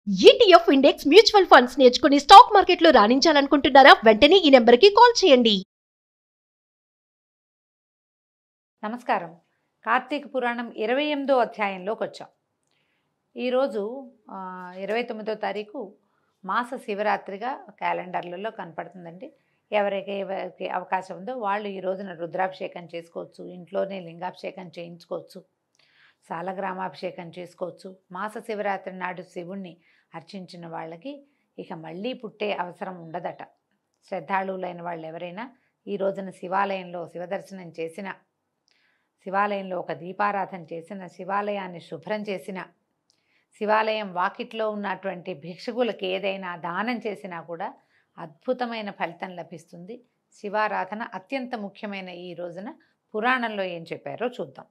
ETF index mutual funds నేర్చుకుని stock మార్కెట్లో రాణించాలనుకుంటున్నారా? వెంటనే ఈ నెంబర్కి కాల్ చేయండి. నమస్కారం. కార్తీక పురాణం 28వ అధ్యాయంలోకి వచ్చాం. ఈరోజు 29వ తారీఖు మాస శివరాత్రిగా క్యాలెండర్లలో కనపడుతుందండి. ఎవరికి అవకాశం ఉందో వాళ్ళు ఈ రోజున రుద్రాభిషేకం చేసుకోవచ్చు, ఇంట్లోనే లింగాభిషేకం చేయించుకోవచ్చు, సాలగ్రామాభిషేకం చేసుకోవచ్చు. మాస శివరాత్రి నాడు శివుణ్ణి అర్చించిన వాళ్ళకి ఇక మళ్ళీ పుట్టే అవసరం ఉండదట. శ్రద్ధాళువులైన వాళ్ళు ఎవరైనా ఈ రోజున శివాలయంలో శివదర్శనం చేసిన, శివాలయంలో ఒక దీపారాధన చేసిన, శివాలయాన్ని శుభ్రం చేసిన, శివాలయం వాకిట్లో ఉన్నటువంటి భిక్షుకులకి ఏదైనా దానం చేసినా కూడా అద్భుతమైన ఫలితం లభిస్తుంది. శివారాధన అత్యంత ముఖ్యమైన ఈ రోజున పురాణంలో ఏం చెప్పారో చూద్దాం.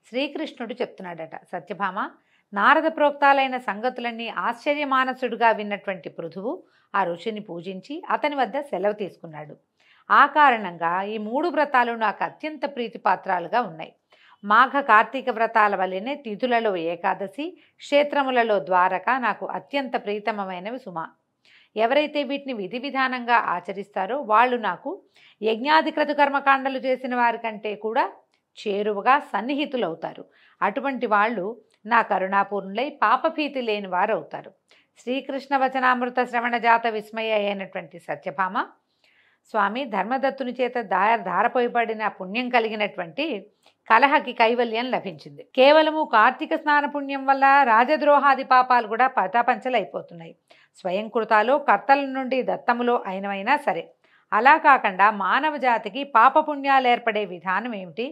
శ్రీకృష్ణుడు చెప్తున్నాడట, సత్యభామ, నారద ప్రోక్తాలైన సంగతులన్నీ ఆశ్చర్యమానసుడుగా విన్నటువంటి పృథువు ఆ ఋషిని పూజించి అతని వద్ద సెలవు తీసుకున్నాడు. ఆ కారణంగా ఈ 3 వ్రతాలు నాకు అత్యంత ప్రీతిపాత్రాలుగా ఉన్నాయి. మాఘ కార్తీక వ్రతాల వల్లనే తిథులలో ఏకాదశి, క్షేత్రములలో ద్వారక నాకు అత్యంత ప్రీతమమైనవి సుమా. ఎవరైతే వీటిని విధి విధానంగా ఆచరిస్తారో వాళ్ళు నాకు యజ్ఞాధికృత కర్మకాండలు చేసిన వారి కంటే కూడా చేరువగా సన్నిహితులవుతారు. అటువంటి వాళ్ళు నా కరుణాపూర్ణులై పాపభీతి లేని వారు అవుతారు. శ్రీకృష్ణ వచనామృత శ్రవణ జాత విస్మయ అయినటువంటి సత్యభామ, స్వామి ధర్మదత్తుని చేత ధారపోయబడిన పుణ్యం కలిగినటువంటి కలహకి కైవల్యం లభించింది. కేవలము కార్తీక స్నాన పుణ్యం వల్ల రాజద్రోహాది పాపాలు కూడా పటాపంచలైపోతున్నాయి. స్వయం కృతాలో కర్తల నుండి దత్తములో అయినవైనా సరే. అలా కాకుండా మానవ జాతికి పాపపుణ్యాలు ఏర్పడే విధానం ఏమిటి,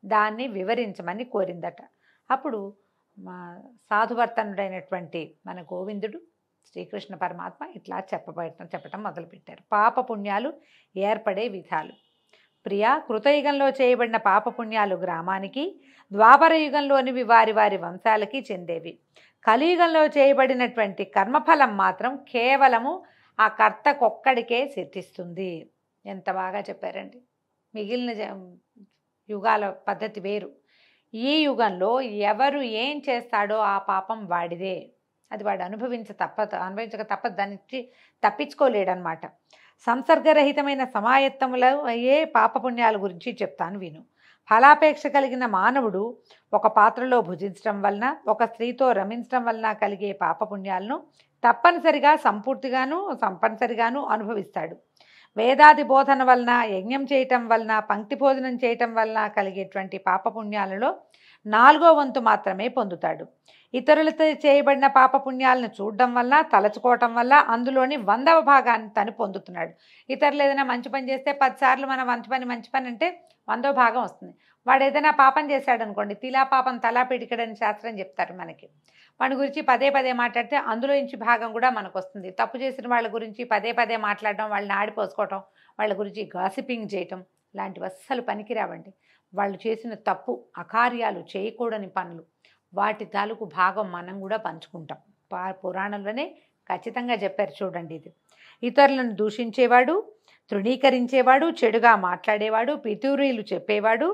దాన్ని వివరించమని కోరిందట. అప్పుడు సాధువర్తనుడైనటువంటి మన గోవిందుడు శ్రీకృష్ణ పరమాత్మ ఇట్లా చెప్పటం మొదలుపెట్టారు. పాపపుణ్యాలు ఏర్పడే విధాలు. ప్రియా, కృతయుగంలో చేయబడిన పాపపుణ్యాలు గ్రామానికి, ద్వాపర యుగంలోనివి వారి వారి వంశాలకి చెందేవి. కలియుగంలో చేయబడినటువంటి కర్మఫలం మాత్రం కేవలము ఆ కర్తకొక్కడికే సిద్ధిస్తుంది. ఎంత బాగా చెప్పారండి. మిగిలిన యుగాల పద్ధతి వేరు. ఈ యుగంలో ఎవరు ఏం చేస్తాడో ఆ పాపం వాడిదే. అది వాడు అనుభవించక తప్పదు, దానికి తప్పించుకోలేడనమాట. సంసర్గరహితమైన సమాయత్తములు అయ్యే పాపపుణ్యాల గురించి చెప్తాను విను. ఫలాపేక్ష కలిగిన మానవుడు ఒక పాత్రలో భుజించడం వలన, ఒక స్త్రీతో రమించడం వలన కలిగే పాపపుణ్యాలను తప్పనిసరిగాను అనుభవిస్తాడు. వేదాది బోధన వలన, యజ్ఞం చేయటం వలన, పంక్తి భోజనం చేయటం వలన కలిగేటువంటి పాపపుణ్యాలలో 4వ వంతు మాత్రమే పొందుతాడు. ఇతరులతో చేయబడిన పాపపుణ్యాలను చూడడం వల్ల, తలచుకోవటం వల్ల అందులోని 100వ భాగాన్ని తను పొందుతున్నాడు. ఇతరులు ఏదైనా మంచి పని చేస్తే 10 సార్లు మన మంచి పని అంటే 100వ భాగం వస్తుంది. వాడు ఏదైనా పాపం చేశాడు అనుకోండి, తిలా పాపం తలా పిడికడని శాస్త్రం చెప్తారు మనకి. వాడి గురించి పదే మాట్లాడితే అందులో నుంచి భాగం కూడా మనకు వస్తుంది. తప్పు చేసిన వాళ్ళ గురించి పదే మాట్లాడడం, వాళ్ళని ఆడిపోసుకోవటం, వాళ్ళ గురించి గాసిపింగ్ చేయటం లాంటివి అస్సలు పనికిరావండి. వాళ్ళు చేసిన తప్పు అకార్యాలు, చేయకూడని పనులు, వాటి తాలూకు భాగం మనం కూడా పంచుకుంటాం. పురాణంలోనే ఖచ్చితంగా చెప్పారు చూడండి. ఇది ఇతరులను దూషించేవాడు, తృణీకరించేవాడు, చెడుగా మాట్లాడేవాడు, పితూరీలు చెప్పేవాడు,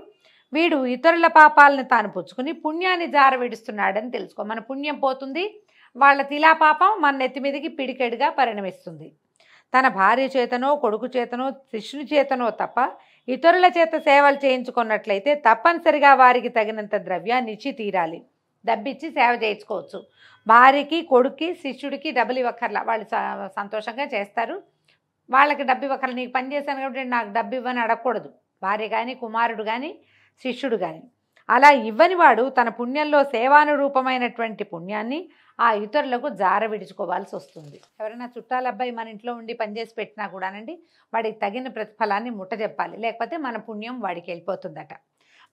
వీడు ఇతరుల పాపాలను తాను పుచ్చుకుని పుణ్యాన్ని జారవిడుస్తున్నాడని తెలుసుకో. మన పుణ్యం పోతుంది, వాళ్ళ తిలా పాపం మన నెత్తి మీదకి పిడికెడుగా పరిణమిస్తుంది. తన భార్య చేతనో, కొడుకు చేతనో, శిష్యుని చేతనో తప్ప ఇతరుల చేత సేవలు చేయించుకున్నట్లయితే తప్పనిసరిగా వారికి తగినంత ద్రవ్యాన్ని ఇచ్చి తీరాలి. డబ్బిచ్చి సేవ చేయించుకోవచ్చు. భార్యకి, కొడుక్కి, శిష్యుడికి డబ్బులు ఇవ్వక్కర్లా, వాళ్ళు సంతోషంగా చేస్తారు. వాళ్ళకి డబ్బు ఇవ్వక్కర్లా. నీకు పని చేశాను కాబట్టి నాకు డబ్బు ఇవ్వని అడగకూడదు భార్య కానీ, కుమారుడు కానీ, శిష్యుడు కానీ. అలా ఇవ్వని వాడు తన పుణ్యంలో సేవానురూపమైనటువంటి పుణ్యాన్ని ఆ ఇతరులకు జార విడుచుకోవాల్సి వస్తుంది. ఎవరైనా చుట్టాల అబ్బాయి మన ఇంట్లో ఉండి పనిచేసి పెట్టినా కూడానండి, వాడికి తగిన ప్రతిఫలాన్ని ముట్టజెప్పాలి, లేకపోతే మన పుణ్యం వాడికి వెళ్ళిపోతుందట.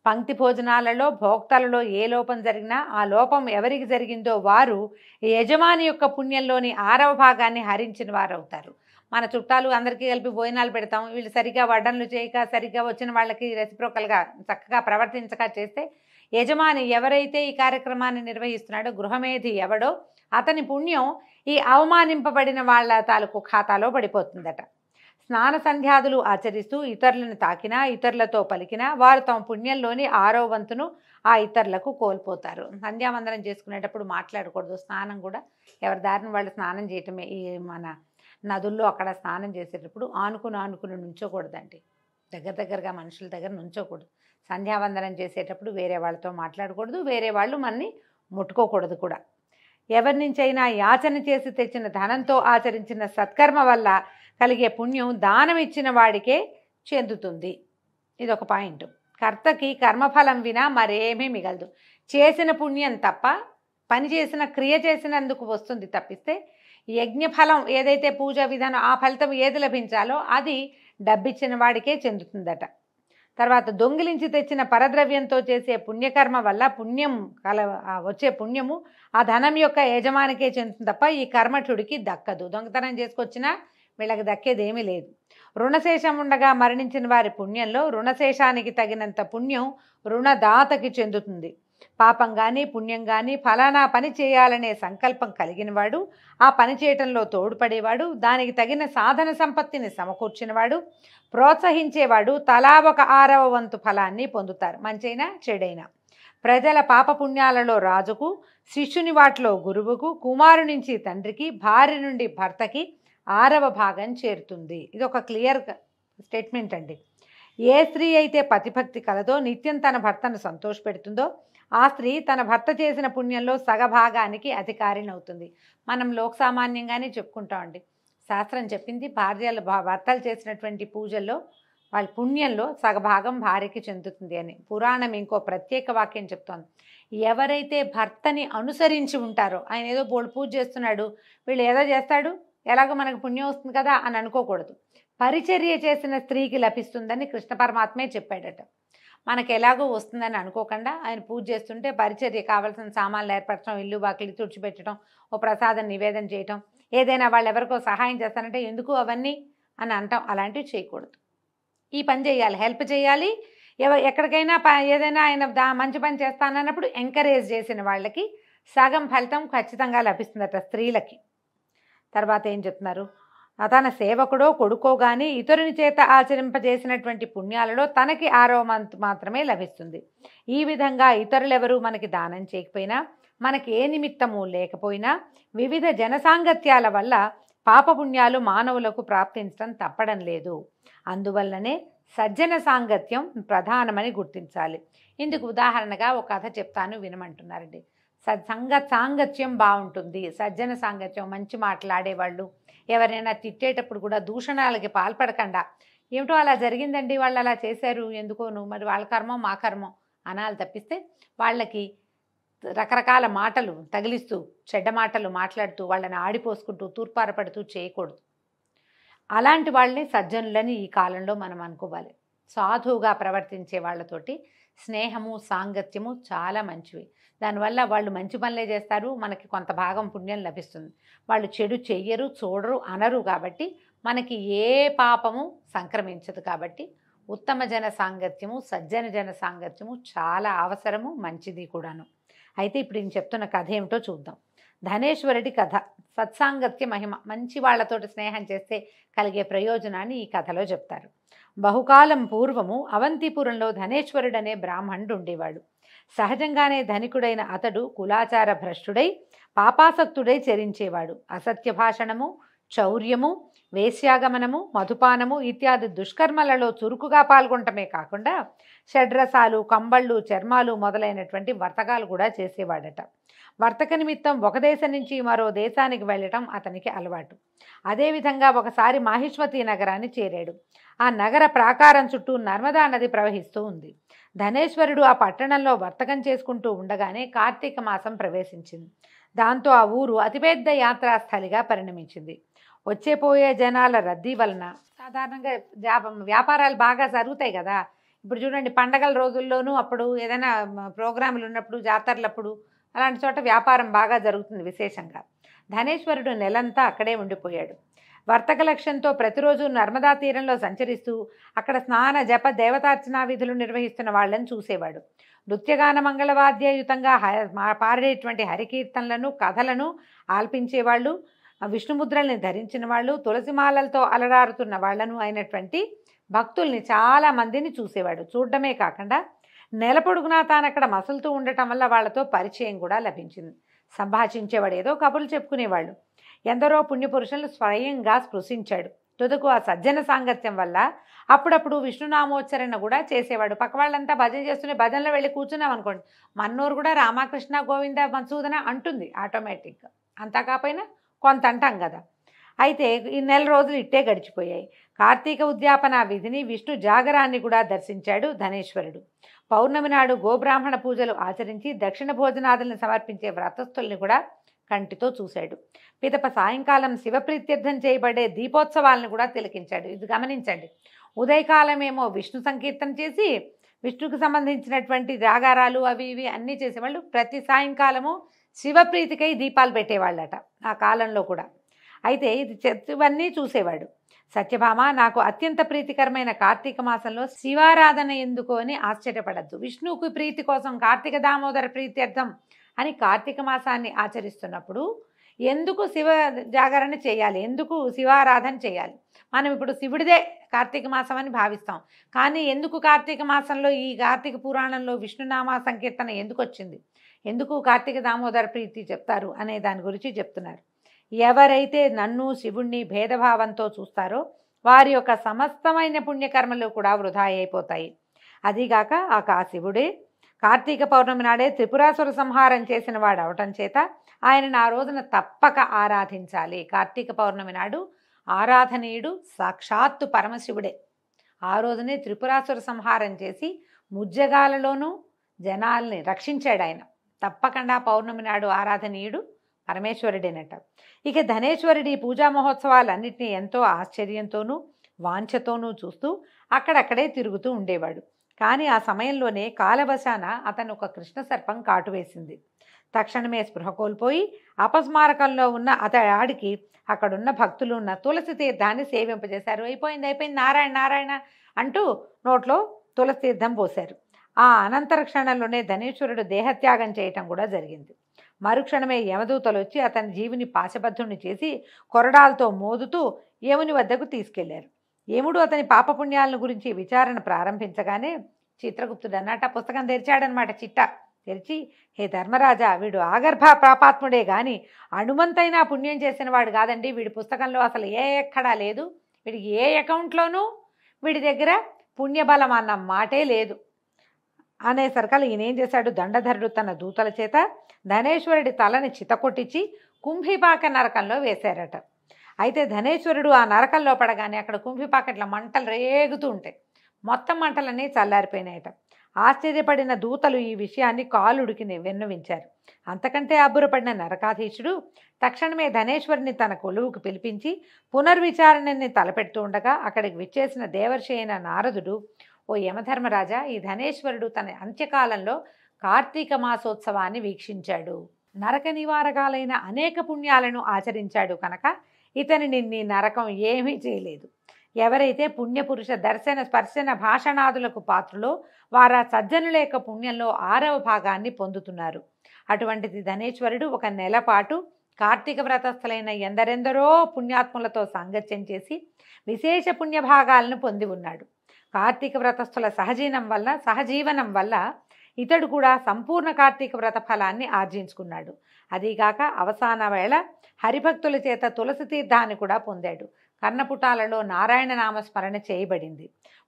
పంక్తి భోజనాలలో, భోక్తలలో ఏ లోపం జరిగినా ఆ లోపం ఎవరికి జరిగిందో వారు యజమాని యొక్క పుణ్యంలోని 6వ భాగాన్ని హరించిన వారు అవుతారు. మన చుట్టాలు అందరికీ కలిపి భోజనాలు పెడతాం, వీళ్ళు సరిగ్గా వడ్డనలు చేయక, సరిగ్గా వచ్చిన వాళ్ళకి రెసిప్రోకల్గా చక్కగా ప్రవర్తించక చేస్తే యజమాని ఎవరైతే ఈ కార్యక్రమాన్ని నిర్వహిస్తున్నాడో, గృహమేధి ఎవడో, అతని పుణ్యం ఈ అవమానింపబడిన వాళ్ళ తాలూకు ఖాతాలో పడిపోతుందట. స్నాన సంధ్యాదులు ఆచరిస్తూ ఇతరులను తాకినా, ఇతరులతో పలికినా వారు తమ పుణ్యంలోని 6వ వంతును ఆ ఇతరులకు కోల్పోతారు. సంధ్యావందనం చేసుకునేటప్పుడు మాట్లాడకూడదు. స్నానం కూడా ఎవరి దారిని వాళ్ళు స్నానం చేయటమే. ఈ మన నదుల్లో అక్కడ స్నానం చేసేటప్పుడు ఆనుకుని నుంచోకూడదండి. దగ్గరగా మనుషుల దగ్గర నుంచోకూడదు. సంధ్యావందనం చేసేటప్పుడు వేరే వాళ్ళతో మాట్లాడకూడదు, వేరే వాళ్ళు మనని ముట్టుకోకూడదు కూడా. ఎవరి నుంచైనా యాచన చేసి తెచ్చిన ధనంతో ఆచరించిన సత్కర్మ వల్ల కలిగే పుణ్యం దానం ఇచ్చిన వాడికే చెందుతుంది. ఇదొక పాయింట్. కర్తకి కర్మఫలం వినా మరేమీ మిగలదు. చేసిన పుణ్యం తప్ప పని చేసిన క్రియ చేసినందుకు వస్తుంది తప్పిస్తే యజ్ఞఫలం ఏదైతే పూజ విధానం ఆ ఫలితం ఏది లభించాలో అది డబ్బిచ్చిన వాడికే చెందుతుందట. తర్వాత దొంగిలించి తెచ్చిన పరద్రవ్యంతో చేసే పుణ్యకర్మ వల్ల వచ్చే పుణ్యము ఆ ధనం యొక్క యజమానికే చెందుతుంది తప్ప ఈ కర్మఠుడికి దక్కదు. దొంగతనం చేసుకొచ్చినా వీళ్ళకి దక్కేదేమీ లేదు. రుణశేషం ఉండగా మరణించిన వారి పుణ్యంలో రుణశేషానికి తగినంత పుణ్యం రుణదాతకి చెందుతుంది. పాపం కానీ పుణ్యం కానీ ఫలానా పని చేయాలనే సంకల్పం కలిగినవాడు, ఆ పని చేయటంలో తోడ్పడేవాడు, దానికి తగిన సాధన సంపత్తిని సమకూర్చినవాడు, ప్రోత్సహించేవాడు తలా ఒక 6వ వంతు ఫలాన్ని పొందుతారు. మంచైనా చెడైనా. ప్రజల పాపపుణ్యాలలో రాజుకు, శిష్యుని వాటిలో గురువుకు, కుమారు నుంచి తండ్రికి, భార్య నుండి భర్తకి 6వ భాగం చేరుతుంది. ఇది ఒక క్లియర్ స్టేట్మెంట్ అండి. ఏ స్త్రీ అయితే పతిభక్తి కలదో నిత్యం తన భర్తను సంతోషపెడుతుందో ఆ స్త్రీ తన భర్త చేసిన పుణ్యంలో సగభాగానికి అధికారిని అవుతుంది. మనం లోకసామాన్యంగానే చెప్పుకుంటామండి. శాస్త్రం చెప్పింది భర్తలు చేసినటువంటి పూజల్లో వాళ్ళ పుణ్యంలో సగభాగం భార్యకి చెందుతుంది అని. పురాణం ఇంకో ప్రత్యేక వాక్యం చెప్తోంది. ఎవరైతే భర్తని అనుసరించి ఉంటారో, ఆయన ఏదో పూజ చేస్తున్నాడు, వీళ్ళు ఏదో చేస్తాడు, ఎలాగో మనకు పుణ్యం వస్తుంది కదా అని అనుకోకూడదు. పరిచర్య చేసిన స్త్రీకి లభిస్తుందని కృష్ణ పరమాత్మే చెప్పాడట. మనకు ఎలాగో వస్తుందని అనుకోకుండా ఆయన పూజ చేస్తుంటే పరిచర్య కావాల్సిన సామాన్లు ఏర్పరచడం, ఇల్లు వాకిలి తుడిచిపెట్టడం, ఓ ప్రసాదం నివేదన చేయటం, ఏదైనా వాళ్ళు ఎవరికో సహాయం చేస్తానంటే ఎందుకు అవన్నీ అని అంటాం. అలాంటివి చేయకూడదు. ఈ పని చేయాలి, హెల్ప్ చేయాలి. ఎక్కడికైనా ఏదైనా ఆయన మంచి పని చేస్తానన్నప్పుడు ఎంకరేజ్ చేసిన వాళ్ళకి సగం ఫలితం ఖచ్చితంగా లభిస్తుందట స్త్రీలకి. తర్వాత ఏం చెప్తున్నారు, తన సేవకుడో కొడుకో కానీ ఇతరుని చేత ఆచరింపజేసినటువంటి పుణ్యాలలో తనకి 6వ వంతు మాత్రమే లభిస్తుంది. ఈ విధంగా ఇతరులెవరూ మనకి దానం చేయకపోయినా, మనకి ఏ నిమిత్తము లేకపోయినా వివిధ జనసాంగత్యాల వల్ల పాపపుణ్యాలు మానవులకు ప్రాప్తించడం తప్పడం లేదు. అందువల్లనే సజ్జన సాంగత్యం ప్రధానమని గుర్తించాలి. ఇందుకు ఉదాహరణగా ఒక కథ చెప్తాను, వినమంటున్నారండి. సాంగత్యం బాగుంటుంది. సజ్జన సాంగత్యం, మంచి మాట్లాడేవాళ్ళు, ఎవరైనా తిట్టేటప్పుడు కూడా దూషణాలకి పాల్పడకుండా, ఏమిటో అలా జరిగిందండి, వాళ్ళు అలా చేశారు, ఎందుకోను, మరి వాళ్ళ కర్మం మా కర్మం అనాలి తప్పిస్తే వాళ్ళకి రకరకాల మాటలు తగిలిస్తూ, చెడ్డ మాటలు మాట్లాడుతూ, వాళ్ళని ఆడిపోసుకుంటూ, తూర్పారపడుతూ చేయకూడదు. అలాంటి వాళ్ళని సజ్జనులని ఈ కాలంలో మనం అనుకోవాలి. సాధువుగా ప్రవర్తించే వాళ్ళతోటి స్నేహము, సాంగత్యము చాలా మంచివి. దానివల్ల వాళ్ళు మంచి పనులే చేస్తారు, మనకి కొంత భాగం పుణ్యం లభిస్తుంది. వాళ్ళు చెడు చెయ్యరు, చూడరు, అనరు కాబట్టి మనకి ఏ పాపము సంక్రమించదు. కాబట్టి ఉత్తమ జన సాంగత్యము, సజ్జన జన సాంగత్యము చాలా అవసరము, మంచిది కూడాను. అయితే ఇప్పుడు నేను చెప్తున్న కథ ఏమిటో చూద్దాం. ధనేశ్వరుడి కథ. సత్సాంగత్య మహిమ, మంచి వాళ్లతోటి స్నేహం చేస్తే కలిగే ప్రయోజనాన్ని ఈ కథలో చెప్తారు. బహుకాలం పూర్వము అవంతిపురంలో ధనేశ్వరుడనే బ్రాహ్మణుడు ఉండేవాడు. సహజంగానే ధనికుడైన అతడు కులాచార భ్రష్టుడై పాపాసక్తుడై చరించేవాడు. అసత్య భాషణము, చౌర్యము, వేశ్యాగమనము, మధుపానము ఇత్యాది దుష్కర్మలలో చురుకుగా పాల్గొనటమే కాకుండా షడ్రసాలు, కంబళ్ళు, చర్మాలు మొదలైనటువంటి వర్తకాలు కూడా చేసేవాడట. వర్తక నిమిత్తం ఒక దేశం నుంచి మరో దేశానికి వెళ్ళటం అతనికి అలవాటు. అదేవిధంగా ఒకసారి మాహిష్మతి నగరాన్ని చేరాడు. ఆ నగర ప్రాకారం చుట్టూ నర్మదా నది ప్రవహిస్తూ ఉంది. ధనేశ్వరుడు ఆ పట్టణంలో వర్తకం చేసుకుంటూ ఉండగానే కార్తీక మాసం ప్రవేశించింది. దాంతో ఆ ఊరు అతిపెద్ద యాత్రాస్థలిగా పరిణమించింది. వచ్చేపోయే జనాల రద్దీ వలన సాధారణంగా వ్యాపారాలు బాగా జరుగుతాయి కదా. ఇప్పుడు చూడండి, పండగల రోజుల్లోనూ అప్పుడు ఏదైనా ప్రోగ్రాములు ఉన్నప్పుడు, జాతరలప్పుడు అలాంటి చోట వ్యాపారం బాగా జరుగుతుంది విశేషంగా. ధనేశ్వరుడు నెలంతా అక్కడే ఉండిపోయాడు. వర్తక లక్ష్యంతో ప్రతిరోజు నర్మదా తీరంలో సంచరిస్తూ అక్కడ స్నాన జప దేవతార్చనా విధులు నిర్వహిస్తున్న వాళ్ళని చూసేవాడు. నృత్యగాన మంగళవాద్యయుతంగా పాడేటువంటి హరికీర్తనలను, కథలను ఆల్పించేవాళ్ళు, విష్ణుముద్రల్ని ధరించిన వాళ్ళు, తులసిమాలలతో అలరారుతున్న వాళ్లను అయినటువంటి భక్తుల్ని చాలా మందిని చూసేవాడు. చూడడమే కాకుండా నెల పొడుగునా తాను అక్కడ మసులుతూ ఉండటం వల్ల వాళ్ళతో పరిచయం కూడా లభించింది. సంభాషించేవాడు, ఏదో కబుర్లు చెప్పుకునేవాళ్ళు. ఎందరో పుణ్యపురుషులను స్వయంగా స్పృశించాడు. తుదకు ఆ సజ్జన సాంగత్యం వల్ల అప్పుడప్పుడు విష్ణునామోచ్చరణ కూడా చేసేవాడు. పక్క వాళ్ళంతా భజన చేస్తూనే భజనలో వెళ్ళి కూర్చున్నాం అనుకోండి, మన్నోరు కూడా రామకృష్ణ గోవింద మధుసూదన అంటుంది ఆటోమేటిక్గా. అంతా కాకపోయినా కొంత అంటాం కదా. అయితే ఈ నెల రోజులు ఇట్టే గడిచిపోయాయి. కార్తీక ఉద్యాపన విధిని, విష్ణు జాగరాన్ని కూడా దర్శించాడు ధనేశ్వరుడు. పౌర్ణమి నాడు గోబ్రాహ్మణ పూజలు ఆచరించి దక్షిణ భోజనాదులను సమర్పించే వ్రతస్థుల్ని కూడా కంటితో చూశాడు. పిదప సాయంకాలం శివప్రీత్యర్థం చేయబడే దీపోత్సవాలను కూడా తిలకించాడు. ఇది గమనించండి. ఉదయకాలమేమో విష్ణు సంకీర్తన చేసి విష్ణుకు సంబంధించినటువంటి జాగారాలు అవి ఇవి అన్నీ చేసేవాళ్ళు. ప్రతి సాయంకాలము శివప్రీతికై దీపాలు పెట్టేవాళ్ళట ఆ కాలంలో కూడా. అయితే ఇవన్నీ చూసేవాడు. సత్యభామ, నాకు అత్యంత ప్రీతికరమైన కార్తీక మాసంలో శివారాధన ఎందుకు అని ఆశ్చర్యపడద్దు. విష్ణువుకి ప్రీతి కోసం కార్తీక దామోదర ప్రీత్యర్థం అని కార్తీక మాసాన్ని ఆచరిస్తున్నప్పుడు ఎందుకు శివ జాగరణ చేయాలి, ఎందుకు శివారాధన చేయాలి? మనం ఇప్పుడు శివుడిదే కార్తీక మాసం అని భావిస్తాం. కానీ ఎందుకు కార్తీక మాసంలో ఈ కార్తీక పురాణంలో విష్ణునామ సంకీర్తన ఎందుకు వచ్చింది, ఎందుకు కార్తీక దామోదర ప్రీతి చెప్తారు అనే దాని గురించి చెప్తున్నారు. ఎవరైతే నన్ను శివుణ్ణి భేదభావంతో చూస్తారో వారి యొక్క సమస్తమైన పుణ్యకర్మలు కూడా వృధా అయిపోతాయి. అదిగాక ఆ శివుడే కార్తీక పౌర్ణమి నాడే త్రిపురాసుర సంహారం చేసిన వాడు అవటం చేత ఆయనను ఆ రోజున తప్పక ఆరాధించాలి. కార్తీక పౌర్ణమి నాడు ఆరాధనీయుడు సాక్షాత్తు పరమశివుడే. ఆ రోజునే త్రిపురాసుర సంహారం చేసి ముజ్జగాలలోనూ జనాల్ని రక్షించాడు ఆయన. తప్పకుండా పౌర్ణమి నాడు ఆరాధనీయుడు పరమేశ్వరుడేనట. ఇక ధనేశ్వరుడి పూజా మహోత్సవాలన్నింటినీ ఎంతో ఆశ్చర్యంతోనూ వాంఛతోనూ చూస్తూ అక్కడక్కడే తిరుగుతూ ఉండేవాడు. కానీ ఆ సమయంలోనే కాలవశాన అతను ఒక కృష్ణ సర్పం కాటువేసింది. తక్షణమే స్పృహ కోల్పోయి అపస్మారకంలో ఉన్న అతడికి అక్కడున్న భక్తులు ఉన్న తులసి తీర్థాన్ని సేవింపజేశారు. అయిపోయింది నారాయణ నారాయణ అంటూ నోట్లో తులసి తీర్థం పోశారు. ఆ అనంతర క్షణంలోనే ధనేశ్వరుడు దేహత్యాగం చేయటం కూడా జరిగింది. మరుక్షణమే యమదూతలు వచ్చి అతని జీవిని పాశబద్ధుణ్ణి చేసి కొరడాలతో మోదుతూ యముని వద్దకు తీసుకెళ్లారు. యముడు అతని పాపపుణ్యాలను గురించి విచారణ ప్రారంభించగానే చిత్రగుప్తుడు అన్నట్టు ఆ పుస్తకం తెరిచాడనమాట. చిట్ట తెరిచి, హే ధర్మరాజా, వీడు ఆగర్భ పాపాత్ముడే గాని అణుమంతైనా పుణ్యం చేసిన వాడు కాదండి. వీడి పుస్తకంలో అసలు ఎక్కడా లేదు, వీడికి ఏ అకౌంట్లోనూ వీడి దగ్గర పుణ్యబలం అన్న మాటే లేదు అనేసరికల్లా ఈయనేం చేశాడు, దండధరుడు తన దూతల చేత ధనేశ్వరుడి తలని చితకొట్టించి కుంభిపాక నరకంలో వేశారట. అయితే ధనేశ్వరుడు ఆ నరకంలో పడగానే అక్కడ కుంభిపాకట్ల మంటలు రేగుతూ ఉంటాయి. మొత్తం మంటలన్నీ చల్లారిపోయినాయట. ఆశ్చర్యపడిన దూతలు ఈ విషయాన్ని కాలుడికి విన్నవించారు. అంతకంటే అబ్బురపడిన నరకాధీశుడు తక్షణమే ధనేశ్వరుని తన కొలువుకు పిలిపించి పునర్విచారణని తలపెడుతూ ఉండగా అక్కడికి విచ్చేసిన దేవర్షి అయిన నారదుడు, ఓ యమధర్మరాజా, ఈ ధనేశ్వరుడు తన అంత్యకాలంలో కార్తీక మాసోత్సవాన్ని వీక్షించాడు. నరక నివారకాలైన అనేక పుణ్యాలను ఆచరించాడు కనుక ఇతనిని నీ నరకం ఏమీ చేయలేదు. ఎవరైతే పుణ్యపురుష దర్శన స్పర్శన భాషణాదులకు పాత్రలో వారా సజ్జనుల యొక్క పుణ్యంలో 6వ భాగాన్ని పొందుతున్నారు. అటువంటిది ధనేశ్వరుడు ఒక నెల పాటు కార్తీక వ్రతస్థులైన ఎందరెందరో పుణ్యాత్ములతో సాంగత్యం చేసి విశేష పుణ్యభాగాలను పొంది ఉన్నాడు. కార్తీక వ్రతస్థుల సహజీవనం వల్ల ఇతడు కూడా సంపూర్ణ కార్తీక వ్రత ఫలాన్ని ఆర్జించుకున్నాడు. అదీగాక అవసాన వేళ హరిభక్తుల చేత తులసి తీర్థాన్ని కూడా పొందాడు. కర్ణపుటాలలో నారాయణ నామస్మరణ చేయబడింది.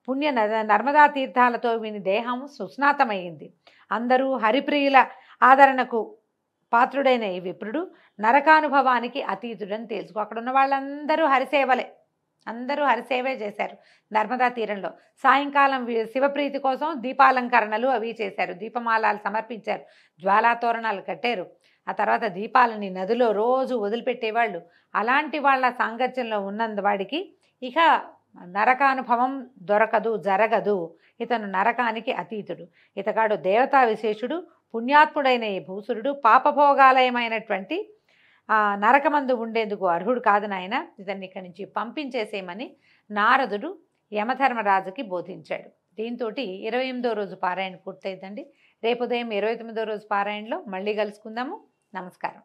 పుణ్య నర్మదా తీర్థాలతో వీని దేహం సుస్నాతమైంది. అందరూ హరిప్రియుల ఆదరణకు పాత్రుడైన ఈ విప్రుడు నరకానుభవానికి అతీతుడని తెలుసుకో. అక్కడ ఉన్న వాళ్ళందరూ అందరూ హరిసేవే చేశారు. నర్మదా తీరంలో సాయంకాలం శివప్రీతి కోసం దీపాలంకరణలు అవి చేశారు. దీపమాలాలు సమర్పించారు, జ్వాలాతోరణాలు కట్టారు. ఆ తర్వాత దీపాలని నదిలో రోజు వదిలిపెట్టేవాళ్ళు. అలాంటి వాళ్ళ సాంగత్యంలో ఉన్నందువాడికి ఇక నరకానుభవం జరగదు. ఇతను నరకానికి అతీతుడు. ఇతగాడు దేవతా విశేషుడు, పుణ్యాత్ముడైన ఈ భూసురుడు పాపభోగాలయమైనటువంటి నరకమందు ఉండేందుకు అర్హుడు కాదు నాయన, ఇతన్ని ఇక్కడి నుంచి పంపించేసేయమని నారదుడు యమధర్మరాజుకి బోధించాడు. దీంతో 28వ రోజు పారాయణ పూర్తయిందండి. రేపు ఉదయం 29వ రోజు పారాయణలో మళ్ళీ కలుసుకుందాము. నమస్కారం.